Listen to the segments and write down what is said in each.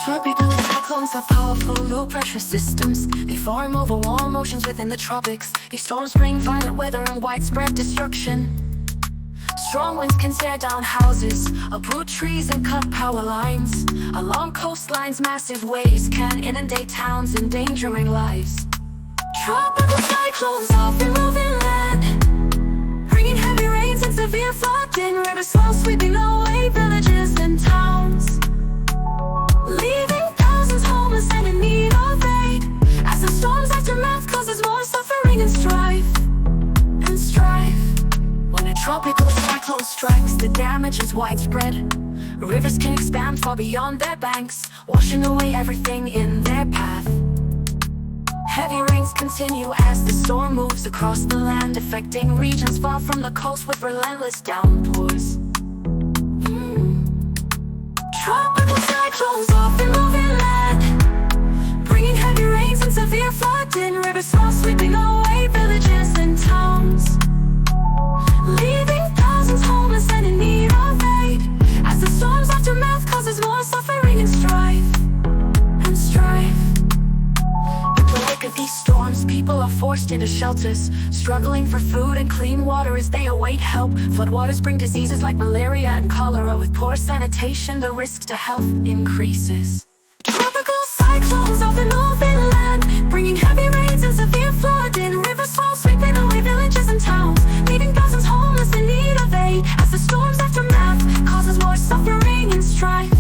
Tropical cyclones are powerful low-pressure systems. They form over warm oceans within the tropics. These storms bring violent weather and widespread destruction. Strong winds can tear down houses, uproot trees and cut power lines. Along coastlines, massive waves can inundate towns, endangering lives. Tropical cyclones often move inland, bringing heavy rains and severe flooding. River swells sweeping away villages and towns, leaving thousands homeless and in need of aid. As the storm's aftermath causes more suffering and strife. When a tropical cyclone strikes, the damage is widespread. Rivers can expand far beyond their banks, washing away everything in their path. Heavy rains continue as the storm moves across the land, affecting regions far from the coast with relentless downpours. Tropical cyclones often move inland, bringing heavy rains and severe flooding. Rivers swell sweeping away villages and towns, leaving thousands homeless and in need of aid. As the storm's aftermath causes more suffering and strife. In the wake of these storms, people are forced into shelters, struggling for food and clean water as they await help. Floodwaters bring diseases like malaria and cholera. With poor sanitation, the risk to health increases. Tropical cyclones often move inland, bringing heavy rains and severe flooding. Rivers swell sweeping away villages and towns, leaving thousands homeless in need of aid. As the storm's aftermath causes more suffering and strife.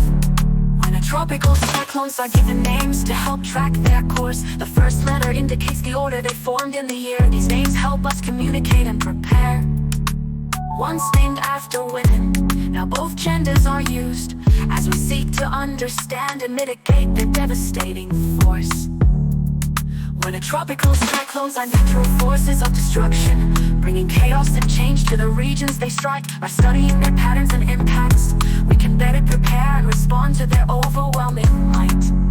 When a tropical cyclones are given names to help track their course, the first letter indicates the order they formed in the year. These names help us communicate and prepare. Once named after women, now both genders are used, as we seek to understand and mitigate their devastating force. When a tropical cyclones are natural forces of destruction, bringing chaos and change to the regions they strike. By studying their patterns and impacts, we can better prepare and respond to their overwhelming might.